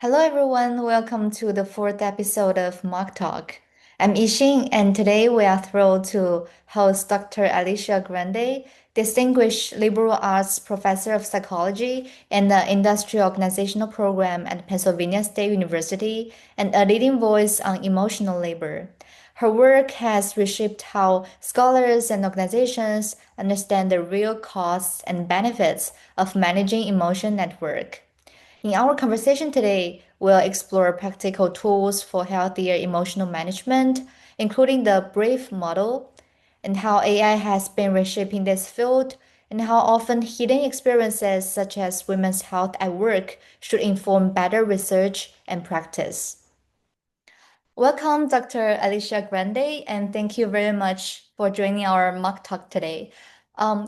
Hello, everyone. Welcome to the fourth episode of Mock Talk. I'm Yixing, and today we are thrilled to host Dr. Alicia Grandey, Distinguished Liberal Arts Professor of Psychology in the Industrial Organizational Program at Pennsylvania State University and a leading voice on emotional labor. Her work has reshaped how scholars and organizations understand the real costs and benefits of managing emotion at work. In our conversation today, we'll explore practical tools for healthier emotional management, including the BRAVE model, and how AI has been reshaping this field, and how often hidden experiences such as women's health at work should inform better research and practice. Welcome, Dr. Alicia Grande, and thank you very much for joining our mock talk today.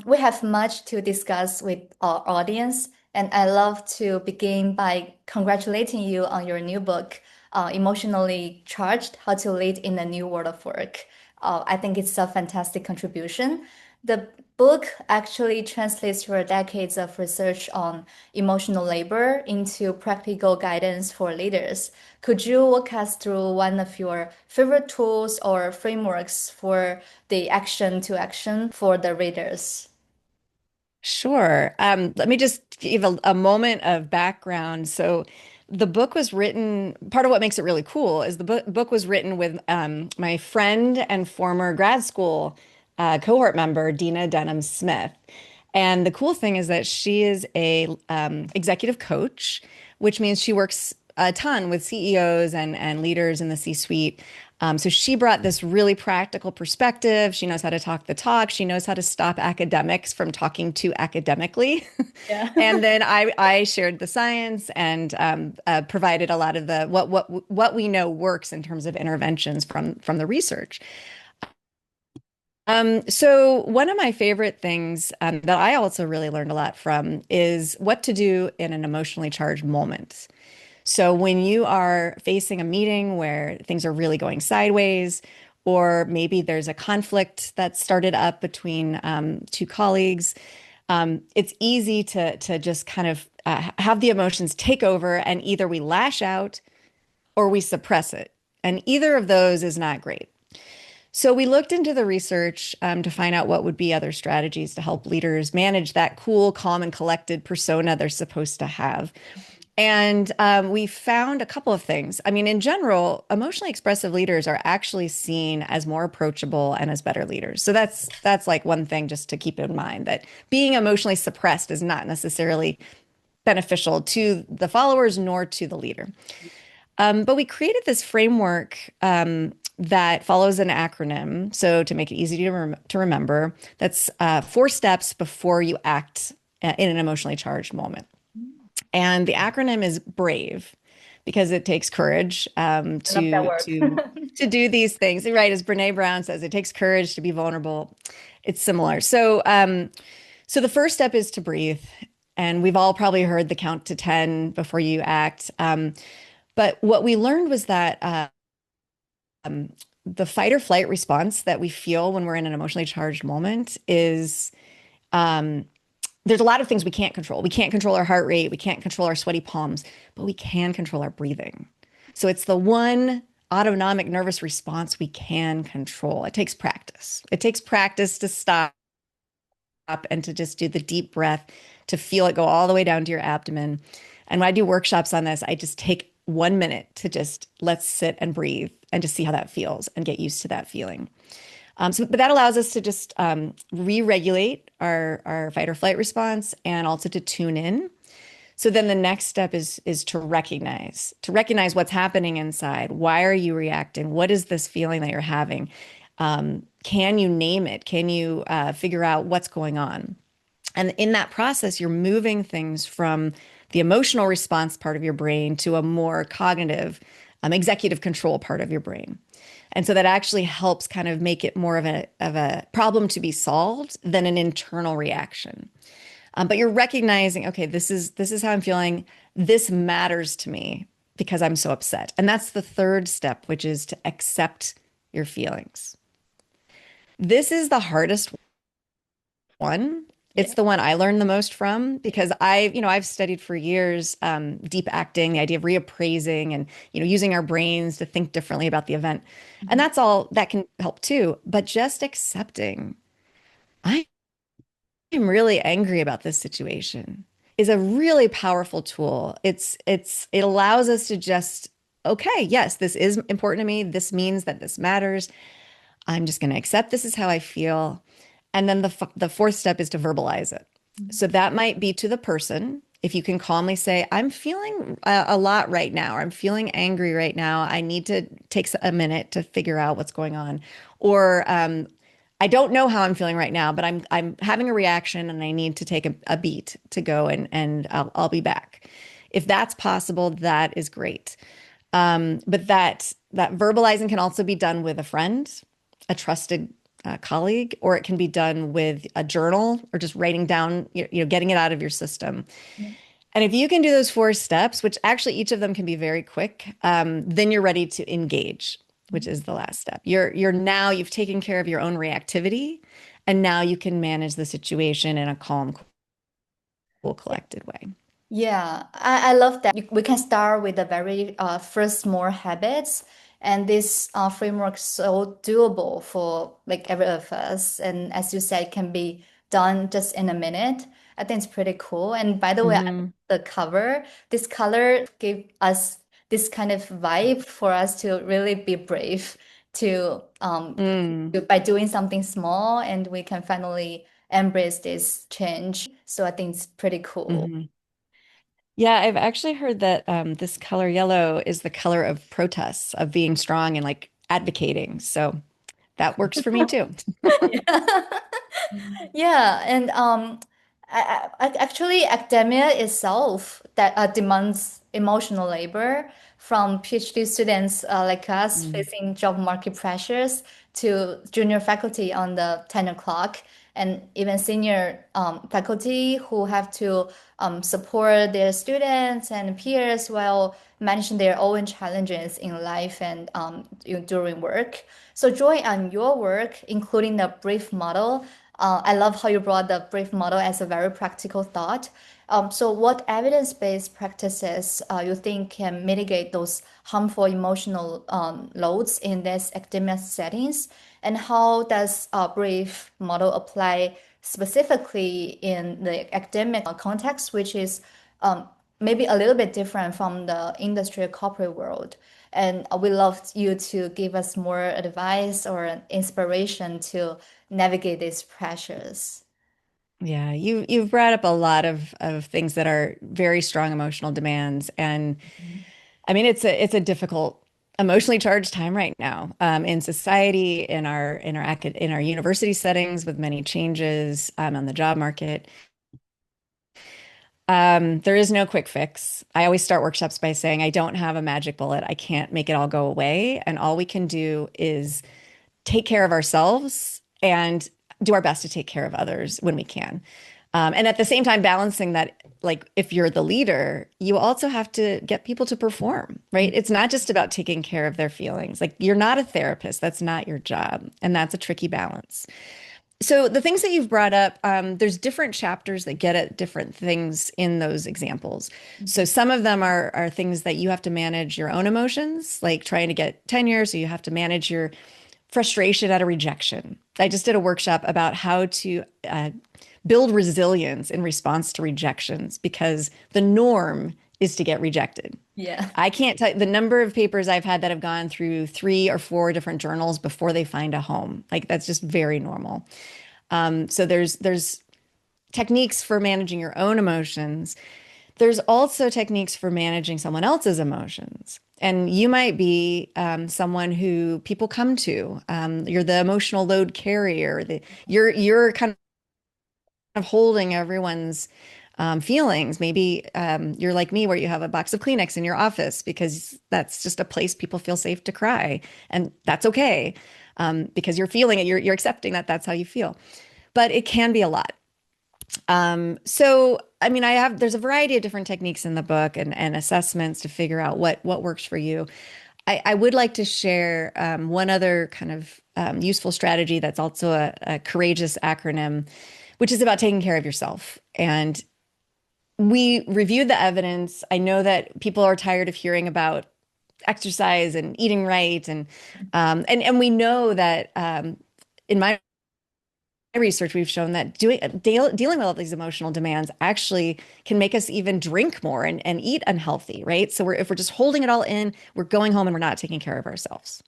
We have much to discuss with our audience, and I love to begin by congratulating you on your new book, Emotionally Charged: How to Lead in the New World of Work. I think it's a fantastic contribution. The book actually translates your decades of research on emotional labor into practical guidance for leaders. Could you walk us through one of your favorite tools or frameworks for the action to action for the readers? Sure. Let me just give a moment of background. So, the book was written, part of what makes it really cool is the book was written with my friend and former grad school cohort member, Dina Denham Smith. And the cool thing is that she is a executive coach, which means she works a ton with CEOs and leaders in the C-suite. So she brought this really practical perspective. She knows how to talk the talk. She knows how to stop academics from talking too academically. Yeah. And then I shared the science and provided a lot of the what we know works in terms of interventions from the research. So one of my favorite things that I also really learned a lot from is what to do in an emotionally charged moment. So when you are facing a meeting where things are really going sideways, or maybe there's a conflict that started up between two colleagues, it's easy to just kind of have the emotions take over, and either we lash out or we suppress it. And either of those is not great. So we looked into the research to find out what would be other strategies to help leaders manage that cool, calm, and collected persona they're supposed to have. And we found a couple of things. I mean, in general, emotionally expressive leaders are actually seen as more approachable and as better leaders. So that's like one thing just to keep in mind, that being emotionally suppressed is not necessarily beneficial to the followers nor to the leader. But we created this framework that follows an acronym. So to make it easy to remember, that's 4 steps before you act in an emotionally charged moment. And the acronym is BRAVE because it takes courage I love that word. to do these things. Right, as Brene Brown says, it takes courage to be vulnerable. It's similar. So the first step is to breathe, and we've all probably heard the count to 10 before you act. But what we learned was that the fight or flight response that we feel when we're in an emotionally charged moment is um, there's a lot of things we can't control. We can't control our heart rate. We can't control our sweaty palms, but we can control our breathing. So it's the one autonomic nervous response we can control. It takes practice. It takes practice to stop and to just do the deep breath, to feel it go all the way down to your abdomen. And when I do workshops on this, I just take 1 minute to just let's sit and breathe and just see how that feels and get used to that feeling. But that allows us to just re-regulate our fight or flight response and also to tune in. So then the next step is to recognize what's happening inside. Why are you reacting? What is this feeling that you're having? Can you name it? Can you figure out what's going on? And in that process, you're moving things from the emotional response part of your brain to a more cognitive, executive control part of your brain. And so that actually helps kind of make it more of a problem to be solved than an internal reaction. But you're recognizing, okay, this is how I'm feeling. This matters to me because I'm so upset. And that's the third step, which is to accept your feelings. This is the hardest one. It's Yeah. the one I learned the most from because I've studied for years deep acting, the idea of reappraising and, using our brains to think differently about the event. And Mhm. that's all that can help too. But just accepting, I am really angry about this situation is a really powerful tool. It allows us to just, okay, yes, this is important to me. This means that this matters. I'm just going to accept this is how I feel. And then the fourth step is to verbalize it. So that might be to the person. If you can calmly say, I'm feeling a lot right now, or I'm feeling angry right now. I need to take a minute to figure out what's going on. Or I don't know how I'm feeling right now, but I'm having a reaction and I need to take a beat to go and I'll be back. If that's possible, that is great. But that verbalizing can also be done with a friend, a trusted colleague, or it can be done with a journal or just writing down, getting it out of your system. And if you can do those four steps, which actually each of them can be very quick, then you're ready to engage, which is the last step. You've taken care of your own reactivity, and now you can manage the situation in a calm, cool, collected way. Yeah, I love that. We can start with the very first small habits, and this framework is so doable for like every of us. And as you said, can be done just in a minute. I think it's pretty cool. And by the way, I love Hmm. the cover. This color gave us this kind of vibe for us to really be brave to Mm. by doing something small, and we can finally embrace this change. So I think it's pretty cool. Hmm. Yeah, I've actually heard that this color yellow is the color of protests, of being strong and like advocating. So that works for me too. Yeah. Yeah, and actually, academia itself that demands emotional labor from PhD students like us Mm. facing job market pressures to junior faculty on the 10 o'clock, and even senior faculty who have to support their students and peers while managing their own challenges in life and during work. So, Joy, on your work, including the brief model, I love how you brought the brief model as a very practical thought. So, what evidence-based practices you think can mitigate those harmful emotional loads in these academic settings, and how does a brief model apply specifically in the academic context, which is maybe a little bit different from the industry corporate world? And we love you to give us more advice or inspiration to navigate these pressures. Yeah, you've brought up a lot of things that are very strong emotional demands, and I mean it's a difficult, emotionally charged time right now in society, in our university settings with many changes on the job market. There is no quick fix. I always start workshops by saying I don't have a magic bullet. I can't make it all go away, and all we can do is take care of ourselves and do our best to take care of others when we can. And at the same time, balancing that, like if you're the leader, you also have to get people to perform, right? It's not just about taking care of their feelings. Like you're not a therapist, that's not your job. And that's a tricky balance. So the things that you've brought up, there's different chapters that get at different things in those examples. So some of them are things that you have to manage your own emotions, like trying to get tenure. So you have to manage your frustration at a rejection. I just did a workshop about how to build resilience in response to rejections because the norm is to get rejected. Yeah. I can't tell you the number of papers I've had that have gone through 3 or 4 different journals before they find a home. Like that's just very normal. So there's techniques for managing your own emotions. There's also techniques for managing someone else's emotions. And you might be someone who people come to. You're the emotional load carrier. You're kind of holding everyone's feelings. Maybe you're like me, where you have a box of Kleenex in your office because that's just a place people feel safe to cry, and that's okay because you're feeling it. You're accepting that that's how you feel. But it can be a lot. So I mean, there's a variety of different techniques in the book and assessments to figure out what works for you. I would like to share one other kind of useful strategy that's also a courageous acronym, which is about taking care of yourself. And we reviewed the evidence. I know that people are tired of hearing about exercise and eating right, and we know that in my research, we've shown that dealing with all these emotional demands actually can make us even drink more and eat unhealthy, right? So if we're just holding it all in, we're going home and we're not taking care of ourselves.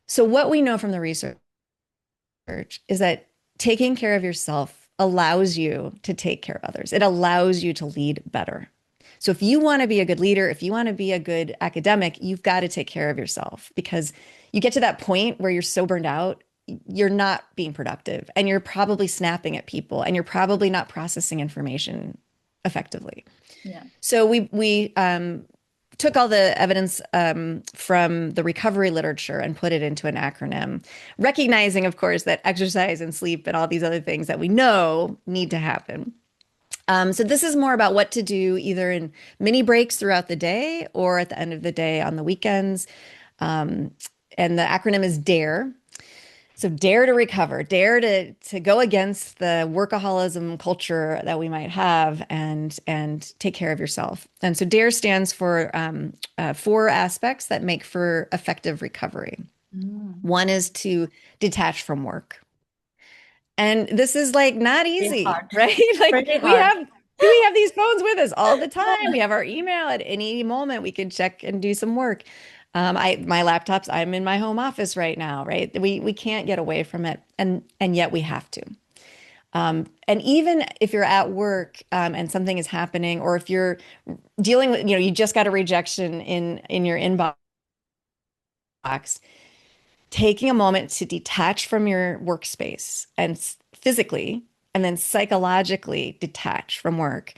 So what we know from the research is that taking care of yourself allows you to take care of others. It allows you to lead better. So if you want to be a good leader, if you want to be a good academic, you've got to take care of yourself, because you get to that point where you're so burned out, you're not being productive, and you're probably snapping at people, and you're probably not processing information effectively. Yeah. So we took all the evidence from the recovery literature and put it into an acronym, recognizing, of course, that exercise and sleep and all these other things that we know need to happen. So this is more about what to do either in mini breaks throughout the day or at the end of the day on the weekends. Um, and the acronym is DARE. So dare to recover, dare to go against the workaholism culture that we might have, and take care of yourself. And so DARE stands for 4 aspects that make for effective recovery. Mm. One is to detach from work. And this is like not Pretty easy, hard. right? Like Pretty hard. we have these phones with us all the time. We have our email at any moment. We can check and do some work. My laptops, I'm in my home office right now, right? We can't get away from it. And yet we have to. And even if you're at work and something is happening, or if you're dealing with, you just got a rejection in your inbox, taking a moment to detach from your workspace and physically and then psychologically detach from work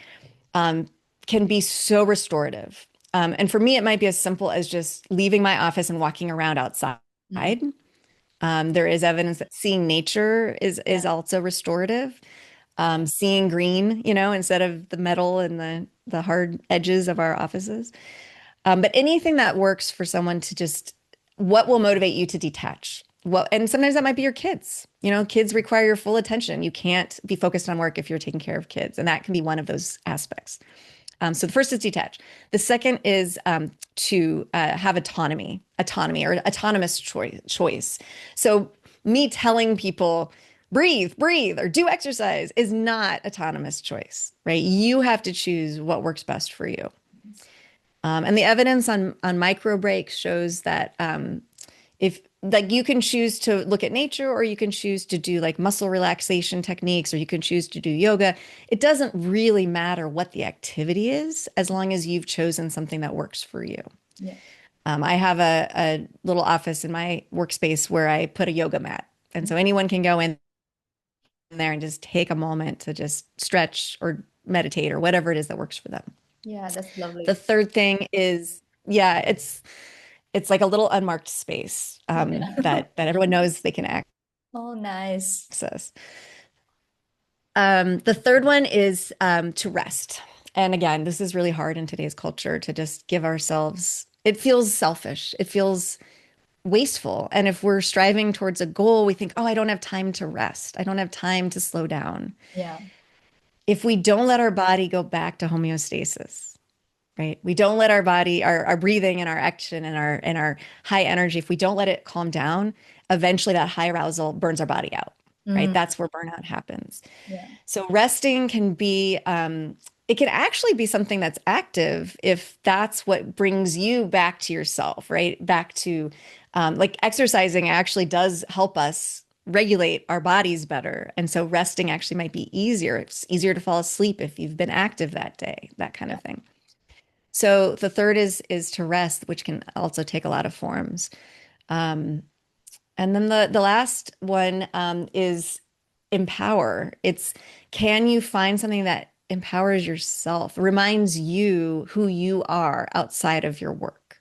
can be so restorative. And for me, it might be as simple as just leaving my office and walking around outside. Mm. There is evidence that seeing nature is Yeah. also restorative. Seeing green, instead of the metal and the hard edges of our offices. But anything that works for someone to just, what will motivate you to detach? Well, and sometimes that might be your kids. Kids require your full attention. You can't be focused on work if you're taking care of kids, and that can be one of those aspects. So the first is detach. The second is to have autonomy or autonomous choice. So me telling people, breathe, or do exercise is not autonomous choice, right? You have to choose what works best for you. And the evidence on micro breaks shows that if like you can choose to look at nature, or you can choose to do like muscle relaxation techniques, or you can choose to do yoga. It doesn't really matter what the activity is, as long as you've chosen something that works for you. Yeah. I have a little office in my workspace where I put a yoga mat. And so anyone can go in there and just take a moment to just stretch or meditate or whatever it is that works for them. Yeah, that's The lovely. third thing is, yeah, it's like a little unmarked space Yeah. that everyone knows they can Oh, nice. access. The third one is to rest. And again, this is really hard in today's culture to just give ourselves, it feels selfish. It feels wasteful. And if we're striving towards a goal, we think, oh, I don't have time to rest. I don't have time to slow down. Yeah. If we don't let our body go back to homeostasis, right? We don't let our body, our breathing and our action and our high energy, if we don't let it calm down, eventually that high arousal burns our body out, right? Mm. That's where burnout happens. Yeah. So resting can be, it can actually be something that's active if that's what brings you back to yourself, right? Back to, like exercising actually does help us regulate our bodies better. And so resting actually might be easier. It's easier to fall asleep if you've been active that day, that kind Yeah. of thing. So the third is to rest, which can also take a lot of forms. Um, and then the last one is empower. It's, can you find something that empowers yourself, reminds you who you are outside of your work?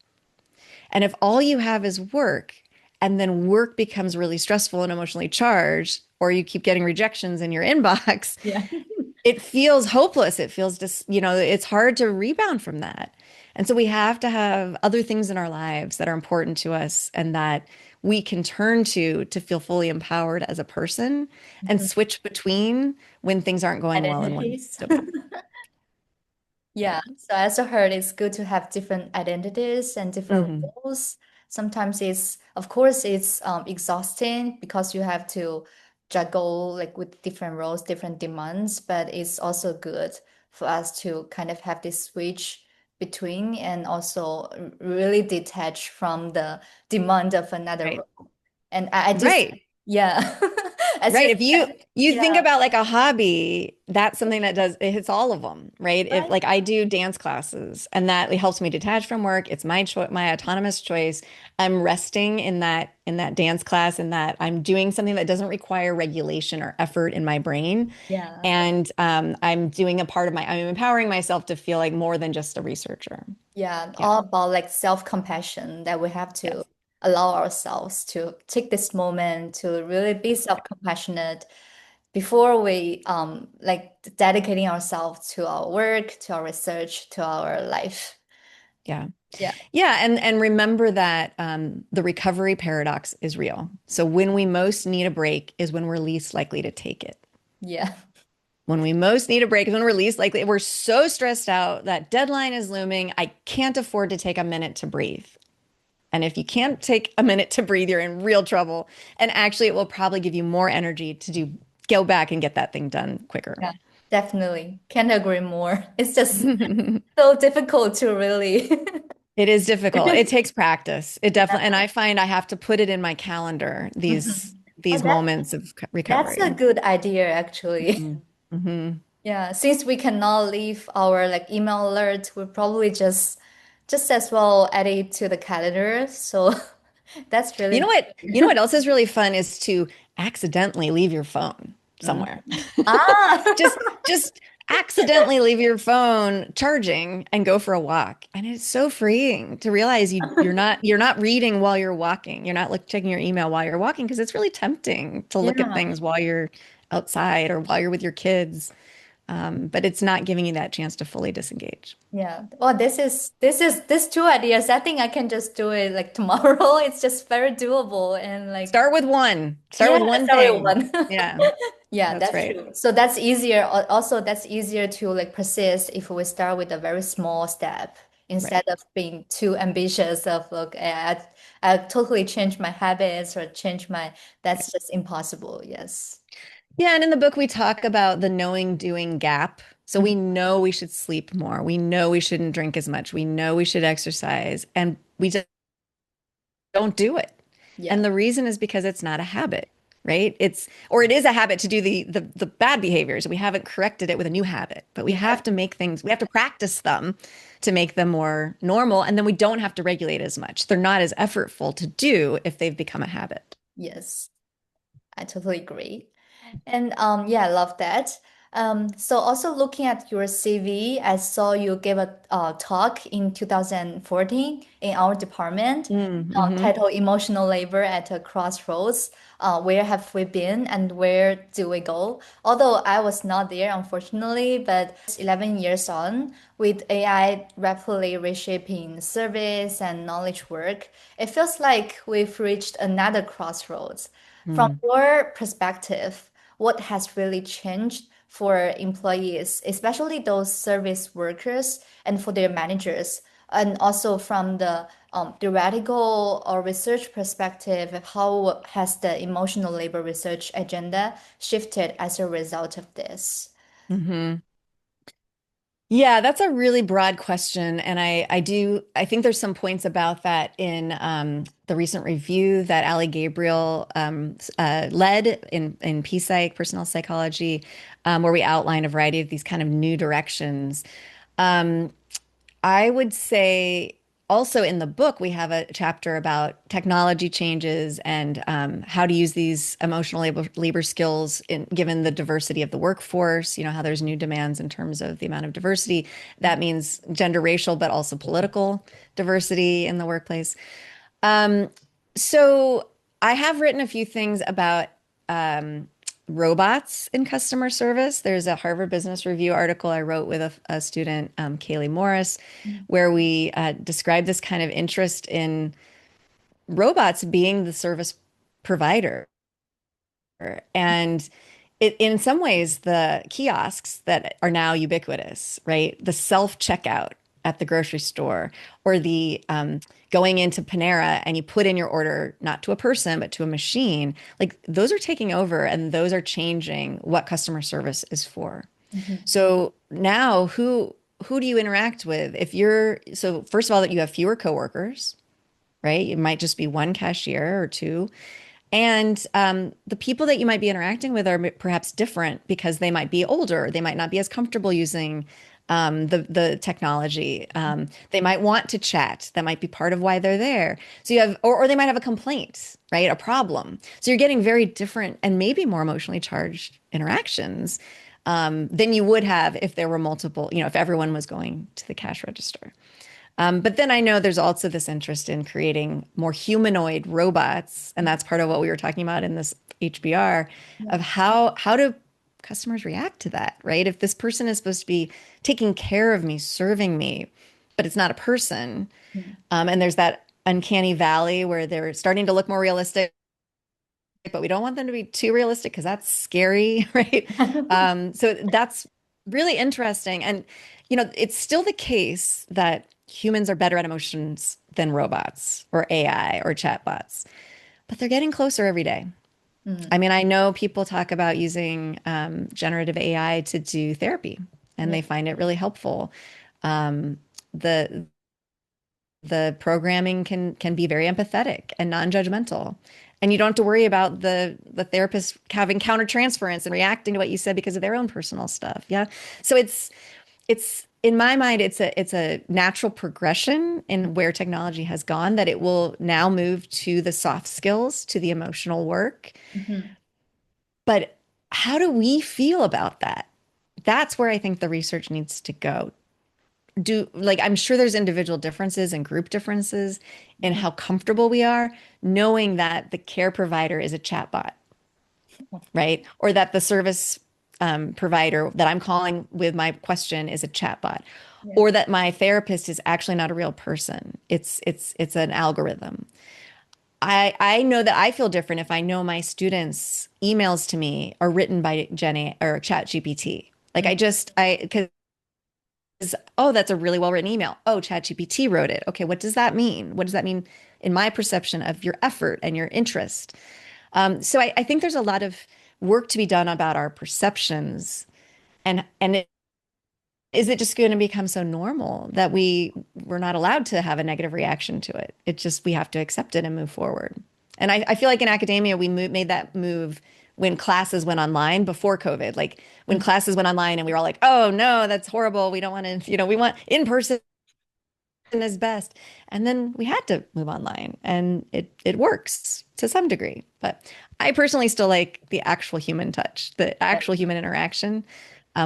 And if all you have is work, and then work becomes really stressful and emotionally charged, or you keep getting rejections in your inbox, Yeah. it feels hopeless. It feels just, it's hard to rebound from that. And so we have to have other things in our lives that are important to us and that we can turn to feel fully empowered as a person and Mhm. switch between when things aren't going well and when Identities. so bad. Yeah. Yeah, so I also heard it's good to have different identities and different Hmm. roles. Sometimes it's, of course, it's exhausting because you have to juggle like with different roles, different demands, but it's also good for us to kind of have this switch between and also really detach from the demand of another Right. role. And I just, Right. yeah, as you Right. If you think yeah, about like a hobby, that's something that does it hits all of them, right? If right? like I do dance classes and that it helps me detach from work, it's my choice, my autonomous choice. I'm resting in that dance class and that I'm doing something that doesn't require regulation or effort in my brain. Yeah. And I'm doing a part of my, I'm empowering myself to feel like more than just a researcher. Yeah, Yeah. all about like self-compassion that we have to Yes. allow ourselves to take this moment to really be self-compassionate before we like dedicating ourselves to our work, to our research, to our life. Yeah. Yeah, Yeah, and remember that the recovery paradox is real. So when we most need a break is when we're least likely to take it. yeah, When we most need a break is when we're least likely. We're so stressed out that deadline is looming. I can't afford to take a minute to breathe. And if you can't take a minute to breathe, you're in real trouble. And actually, it will probably give you more energy to do go back and get that thing done quicker. yeah, definitely. Can't agree more. It's just so difficult to really. It is difficult. It takes practice. It definitely, Yeah. and I find I have to put it in my calendar, Mhm. Oh, these moments of that's a recovery. good idea, actually. Mhm. Mhm. Yeah, since we cannot leave our like email alert, we probably just as well add it to the calendar. So that's really You know good. what else is really fun is to accidentally leave your phone Mm. somewhere. Ah, Just just accidentally leave your phone charging and go for a walk. And it's so freeing to realize you're not reading while you're walking. You're not like checking your email while you're walking because it's really tempting to look at yeah, things while you're outside or while you're with your kids. But it's not giving you that chance to fully disengage. yeah. Well, this two ideas. I think I can just do it like tomorrow. It's just very doable and like Start with one. Start yeah, with one sorry, thing. one. Yeah, Yeah, that's that's right. true. So that's easier. Also, that's easier to like persist if we start with a very small step instead Right. of being too ambitious of look, I totally change my habits or change my, Right. that's just impossible. Yes. Yeah, and in the book we talk about the knowing doing gap. So Mhm. we know we should sleep more. We know we shouldn't drink as much. We know we should exercise, and we just don't do it. Yeah. And the reason is because it's not a habit, right? It's or it is a habit to do the bad behaviors. We haven't corrected it with a new habit, but we Yeah. have to make things, we have to practice them to make them more normal, and then we don't have to regulate as much. They're not as effortful to do if they've become a habit. Yes. I totally agree. And yeah, I love that. So also looking at your CV, I saw you gave a talk in 2014 in our department, Mm-hmm. titled Emotional Labor at a Crossroads. Where have we been and where do we go? Although I was not there, unfortunately, but 11 years on, with AI rapidly reshaping service and knowledge work, it feels like we've reached another crossroads. From your perspective, what has really changed for employees, especially those service workers and for their managers, and also from the theoretical or research perspective, how has the emotional labor research agenda shifted as a result of this? Mm-hmm. Yeah, that's a really broad question. And I think there's some points about that in the recent review that Ali Gabriel led in PSych, personal psychology, where we outline a variety of these kind of new directions. Um, I would say also in the book, we have a chapter about technology changes and how to use these emotional labor skills given the diversity of the workforce, you know, how there's new demands in terms of the amount of diversity. That means gender, racial, but also political diversity in the workplace. Um, so I have written a few things about um, robots in customer service. There's a Harvard Business Review article I wrote with a student, Kaylee Morris, where we describe this kind of interest in robots being the service provider. And in some ways, the kiosks that are now ubiquitous, right? The self-checkout at the grocery store or the going into Panera and you put in your order, not to a person, but to a machine, like those are taking over and those are changing what customer service is for. Mhm. So now who do you interact with? If you're, so first of all, that you have fewer coworkers, right? It might just be one cashier or two. And the people that you might be interacting with are perhaps different because they might be older. They might not be as comfortable using the technology. They might want to chat. That might be part of why they're there. So you have, or they might have a complaint, right? A problem. So you're getting very different and maybe more emotionally charged interactions than you would have if there were multiple, if everyone was going to the cash register. But then I know there's also this interest in creating more humanoid robots, and that's part of what we were talking about in this HBR Yeah. of how do customers react to that, right? If this person is supposed to be taking care of me, serving me, but it's not a person, Mm. and there's that uncanny valley where they're starting to look more realistic, but we don't want them to be too realistic because that's scary, right? So that's really interesting. And, it's still the case that humans are better at emotions than robots or AI or chatbots, but they're getting closer every day. I Mm. mean, I know people talk about using generative AI to do therapy, and Yeah. they find it really helpful. The the programming can be very empathetic and non-judgmental. And you don't have to worry about the therapist having countertransference and reacting to what you said because of their own personal stuff. Yeah. So it's in my mind, it's a natural progression in where technology has gone that it will now move to the soft skills, to the emotional work. Mhm. But how do we feel about that? That's where I think the research needs to go. I'm sure there's individual differences and group differences in Mhm. how comfortable we are knowing that the care provider is a chatbot, right? Or that the service provider that I'm calling with my question is a chatbot, Yeah. or that my therapist is actually not a real person. It's an algorithm. I know that I feel different if I know my students' emails to me are written by Jenny or Chat GPT. Like Mm. because oh, that's a really well written email. Oh, ChatGPT wrote it. Okay, what does that mean? What does that mean in my perception of your effort and your interest? So I think there's a lot of work to be done about our perceptions, is it just going to become so normal that we're not allowed to have a negative reaction to it? It just we have to accept it and move forward. And I feel like in academia we made that move when classes went online before COVID. Like when Mm. classes went online and we were all like, "Oh no, that's horrible. We don't want to, we want in person is best." And then we had to move online and it works to some degree. But I personally still like the actual human touch, the actual human interaction.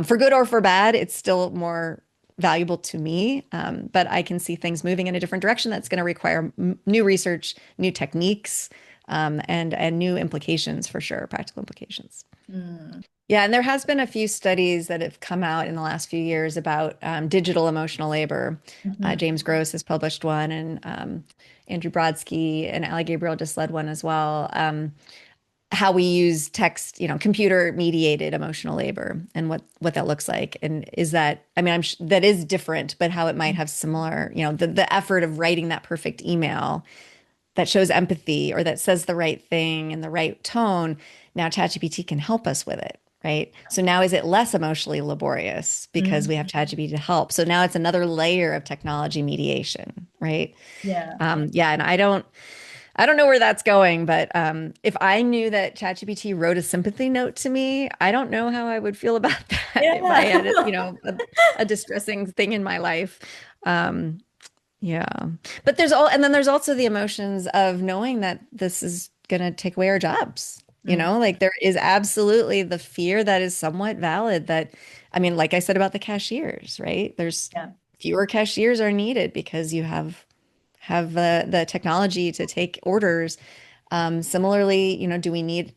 For good or for bad, it's still more valuable to me. But I can see things moving in a different direction that's going to require new research, new techniques, and new implications for sure, practical implications. Mm. Yeah, and there has been a few studies that have come out in the last few years about digital emotional labor. Mhm. James Gross has published one, and Andrew Brodsky and Ali Gabriel just led one as well. How we use text, computer mediated emotional labor, and what that looks like, and is that, I mean, that is different, but how it might have similar, the effort of writing that perfect email that shows empathy or that says the right thing in the right tone. Now ChatGPT can help us with it, right? So now is it less emotionally laborious because we have Mhm. ChatGPT to help? So now it's another layer of technology mediation, right? Yeah. Yeah, and I don't know where that's going, but if I knew that ChatGPT wrote a sympathy note to me, I don't know how I would feel about that if I Yeah. had, a distressing thing in my life. Um, yeah. But and then there's also the emotions of knowing that this is going to take away our jobs. Mm. Like there is absolutely the fear that is somewhat valid that, I mean, like I said about the cashiers, right? There's Yeah. fewer cashiers are needed because you have the technology to take orders. Similarly,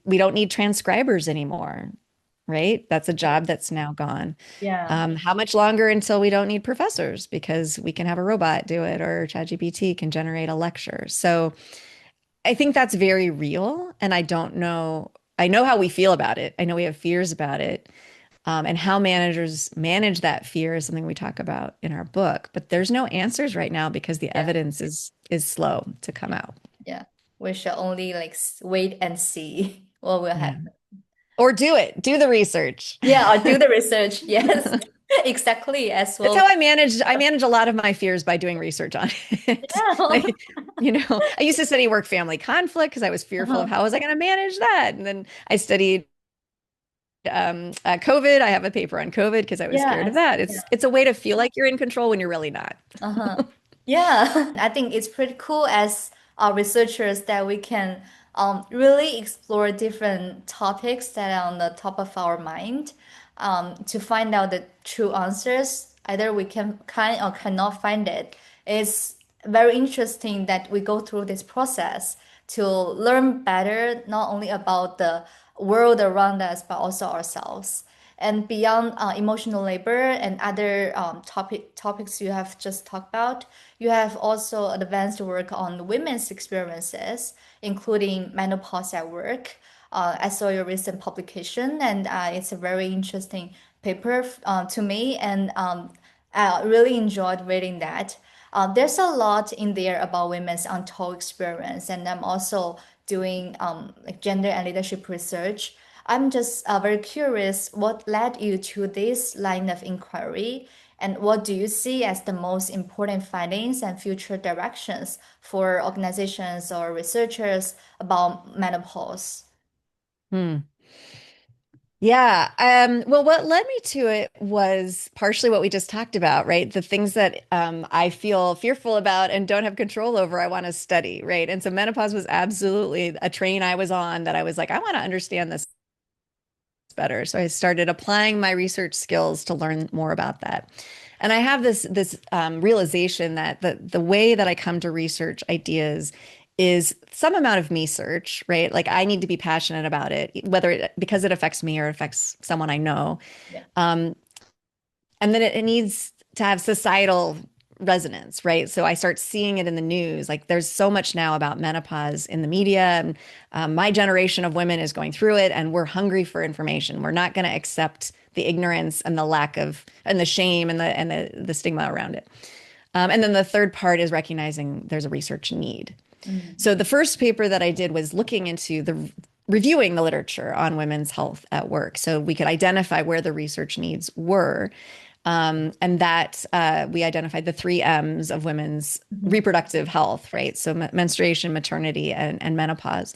we don't need transcribers anymore, right? That's a job that's now gone. Yeah. How much longer until we don't need professors because we can have a robot do it or ChatGPT can generate a lecture. So I think that's very real, and I don't know. I know how we feel about it. I know we have fears about it. And how managers manage that fear is something we talk about in our book. But there's no answers right now because the Yeah, evidence is slow to come out. yeah. We shall only like wait and see what will Yeah. happen. Or do it. Do the research. Yeah, I'll do the research. Yes, exactly. As That's well. how I manage a lot of my fears by doing research on it. Yeah. Like, I used to study work family conflict because I was fearful of Uh-huh. how was I going to manage that. And then I studied COVID. I have a paper on COVID because I was Yeah, scared of that. yeah. It's a way to feel like you're in control when you're really not. Uh-huh. Yeah, I think it's pretty cool as researchers that we can really explore different topics that are on the top of our mind to find out the true answers. Either we can or cannot find it. It's very interesting that we go through this process to learn better, not only about the world around us, but also ourselves. And beyond emotional labor and other topics you have just talked about, you have also advanced work on women's experiences, including menopause at work. I saw your recent publication, and it's a very interesting paper to me, and I really enjoyed reading that. There's a lot in there about women's untold experience, and I'm also doing like gender and leadership research. I'm just very curious what led you to this line of inquiry, and what do you see as the most important findings and future directions for organizations or researchers about menopause? Hmm. Yeah. Well, what led me to it was partially what we just talked about, right? The things that I feel fearful about and don't have control over, I want to study, right? And so menopause was absolutely a train I was on that I was like, I want to understand this better. So I started applying my research skills to learn more about that. And I have this realization that the way that I come to research ideas is some amount of me search, right? Like I need to be passionate about it, because it affects me or affects someone I know. Yeah. Um, and then it needs to have societal resonance, right? So I start seeing it in the news. Like there's so much now about menopause in the media, and my generation of women is going through it, and we're hungry for information. We're not going to accept the ignorance and the lack of and the shame and the stigma around it. And then the third part is recognizing there's a research need. Mm. So the first paper that I did was looking into the reviewing the literature on women's health at work so we could identify where the research needs were. And that we identified the three M's of women's Mhm. reproductive health, right? So menstruation, maternity, and menopause.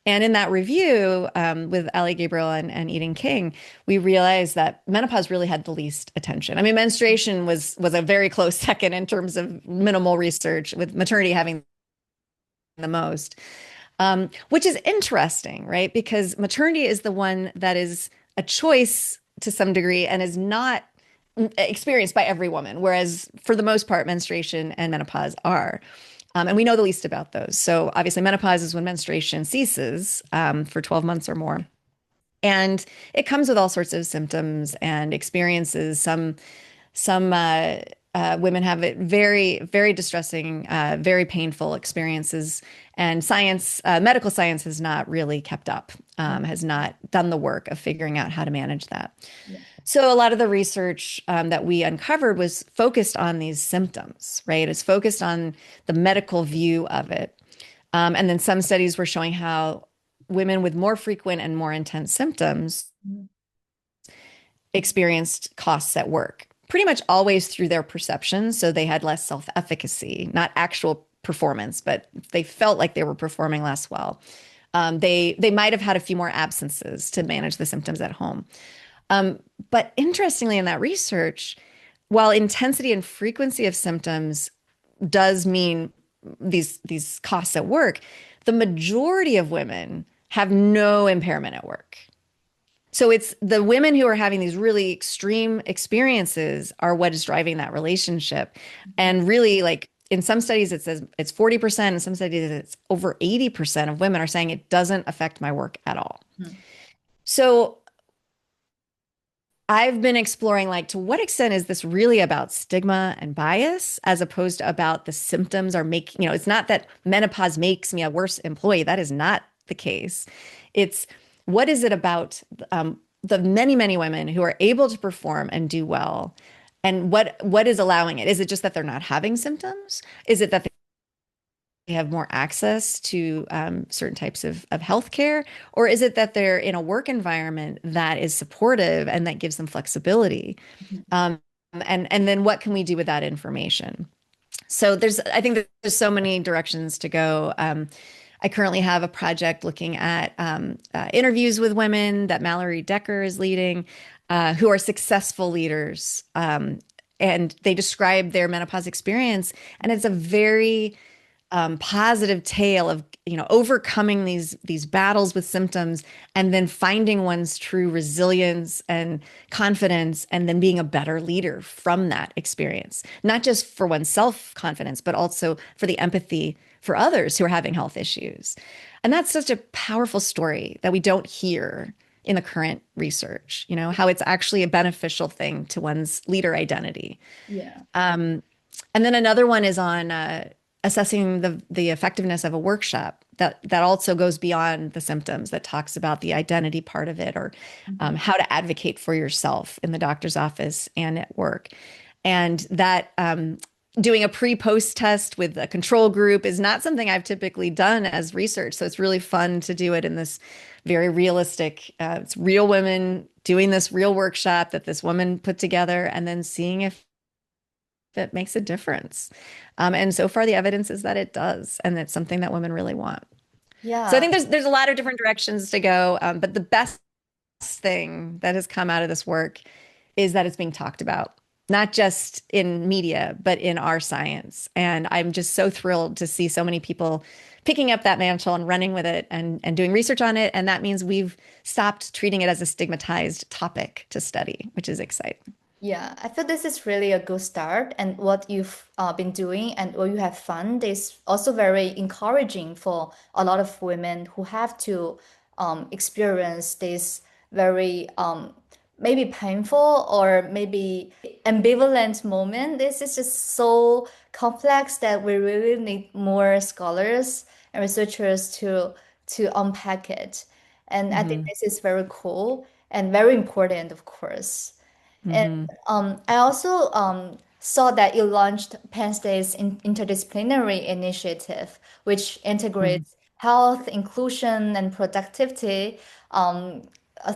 And in that review with Ali Gabriel and Eden King, we realized that menopause really had the least attention. I mean, menstruation was a very close second in terms of minimal research, with maternity having the most, which is interesting, right? Because maternity is the one that is a choice to some degree and is not experienced by every woman, whereas for the most part, menstruation and menopause are. And we know the least about those. So obviously, menopause is when menstruation ceases for 12 months or more. And it comes with all sorts of symptoms and experiences. Some women have it very distressing, very painful experiences, and medical science has not really kept up, has not done the work of figuring out how to manage that. Yeah. So a lot of the research that we uncovered was focused on these symptoms, right? It's focused on the medical view of it. And then some studies were showing how women with more frequent and more intense symptoms Mhm. experienced costs at work, pretty much always through their perception. So they had less self-efficacy, not actual performance, but they felt like they were performing less well. They might have had a few more absences to manage the symptoms at home. Um, but interestingly, in that research, while intensity and frequency of symptoms does mean these costs at work, the majority of women have no impairment at work. So it's the women who are having these really extreme experiences are what is driving that relationship. And really, like in some studies, it says it's 40%. In some studies, it's over 80% of women are saying it doesn't affect my work at all. Mhm. So I've been exploring like to what extent is this really about stigma and bias as opposed to about the symptoms are making, it's not that menopause makes me a worse employee. That is not the case. It's what is it about the many, many women who are able to perform and do well? And what is allowing it? Is it just that they're not having symptoms? Is it that they have more access to certain types of healthcare? Or is it that they're in a work environment that is supportive and that gives them flexibility? Um, and then what can we do with that information? So I think that there's so many directions to go. I currently have a project looking at interviews with women that Mallory Decker is leading, who are successful leaders. And they describe their menopause experience, and it's a very positive tale of overcoming these battles with symptoms and then finding one's true resilience and confidence and then being a better leader from that experience, not just for one's self-confidence but also for the empathy for others who are having health issues. And that's such a powerful story that we don't hear in the current research, how it's actually a beneficial thing to one's leader identity. Yeah. And then another one is on assessing the effectiveness of a workshop that also goes beyond the symptoms, that talks about the identity part of it, or Mhm. how to advocate for yourself in the doctor's office and at work. And that doing a pre-post test with a control group is not something I've typically done as research. So it's really fun to do it in this very realistic, it's real women doing this real workshop that this woman put together and then seeing if it makes a difference. And so far, the evidence is that it does, and it's something that women really want. So I Yeah. think there's a lot of different directions to go, but the best thing that has come out of this work is that it's being talked about, not just in media, but in our science. And I'm just so thrilled to see so many people picking up that mantle and running with it and doing research on it. And that means we've stopped treating it as a stigmatized topic to study, which is exciting. Yeah, I feel this is really a good start, and what you've been doing and what you have found is also very encouraging for a lot of women who have to experience this very maybe painful or maybe ambivalent moment. This is just so complex that we really need more scholars and researchers to unpack it. And I think Hmm. this is very cool and very important, of course. And Hmm. I also saw that you launched Penn State's interdisciplinary initiative, which Hmm. integrates health, inclusion, and productivity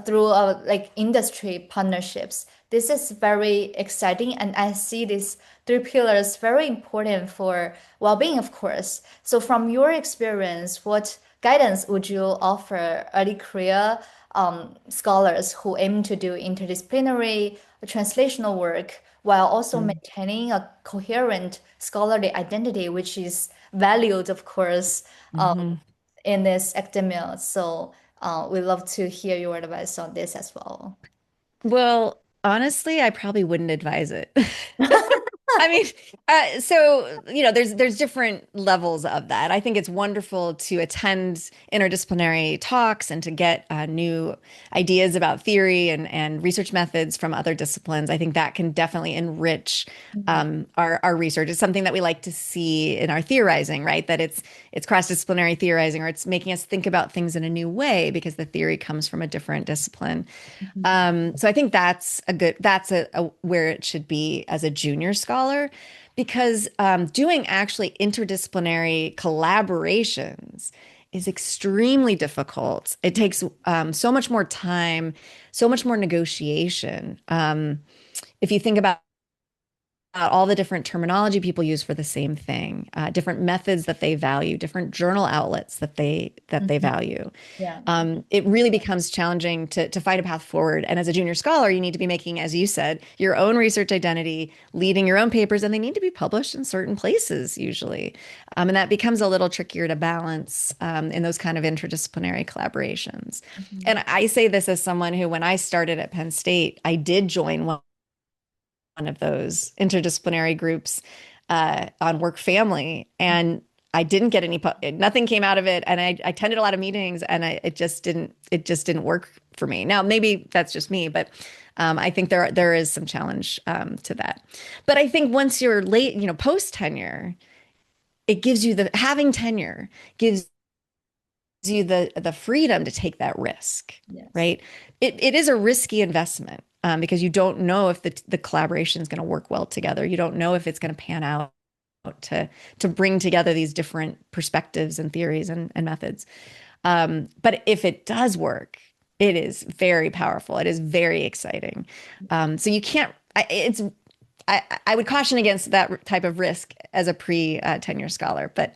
through like industry partnerships. This is very exciting, and I see these three pillars very important for well-being, of course. So, from your experience, what guidance would you offer early career scholars who aim to do interdisciplinary translational work while also maintaining a coherent scholarly identity, which is valued, of course, Hmm. in this academia? So we'd love to hear your advice on this as well. Well, honestly, I probably wouldn't advise it. I mean, so there's different levels of that. I think it's wonderful to attend interdisciplinary talks and to get new ideas about theory and research methods from other disciplines. I think that can definitely enrich Mhm. our research. It's something that we like to see in our theorizing, right? That it's cross-disciplinary theorizing, or it's making us think about things in a new way because the theory comes from a different discipline. Mhm. So I think that's a where it should be as a junior scholar, because doing actually interdisciplinary collaborations is extremely difficult. It takes so much more time, so much more negotiation. If you think about all the different terminology people use for the same thing, different methods that they value, different journal outlets that they Mhm. value. Yeah. It really becomes challenging to find a path forward. And as a junior scholar, you need to be making, as you said, your own research identity, leading your own papers, and they need to be published in certain places usually. And that becomes a little trickier to balance in those kind of interdisciplinary collaborations. Mhm. And I say this as someone who, when I started at Penn State, I did join one of those interdisciplinary groups on work family. And I didn't get nothing came out of it. And I attended a lot of meetings and it just didn't work for me. Now, maybe that's just me, but I think there is some challenge to that. But I think once you're late, post tenure, it gives you the having tenure gives you the freedom to take that risk, Yes. right? It is a risky investment because you don't know if the collaboration is going to work well together. You don't know if it's going to pan out to bring together these different perspectives and theories and methods. But if it does work, it is very powerful. It is very exciting. So you can't. I would caution against that type of risk as a pre-tenure scholar, but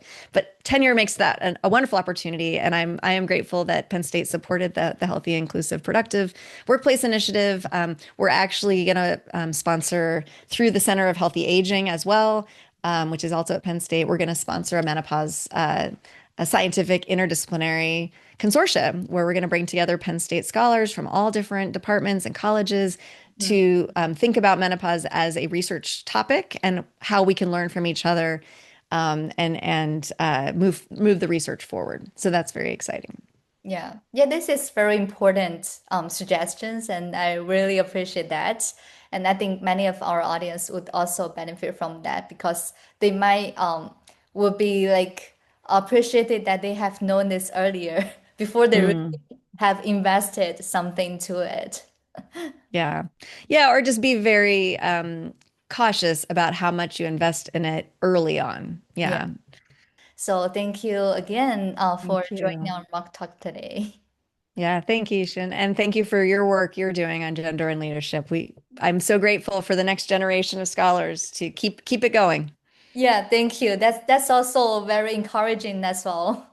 tenure makes that a wonderful opportunity, and I am grateful that Penn State supported the Healthy, Inclusive, Productive Workplace Initiative. We're actually going to sponsor through the Center of Healthy Aging as well, which is also at Penn State. We're going to sponsor a menopause a scientific interdisciplinary consortium where we're going to bring together Penn State scholars from all different departments and colleges Mhm. to think about menopause as a research topic and how we can learn from each other and move the research forward. So that's very exciting. Yeah. Yeah, this is very important suggestions, and I really appreciate that. And I think many of our audience would also benefit from that because they might would be like appreciated that they have known this earlier before they really Mm, have invested something to it. yeah. Yeah. Or just be very cautious about how much you invest in it early on. Yeah. Yeah. So thank you again for Thank joining you. our mock talk today. Yeah, thank you, Shin. And thank you for your work you're doing on gender and leadership. I'm so grateful for the next generation of scholars to keep it going. Yeah, thank you. That's also very encouraging as well.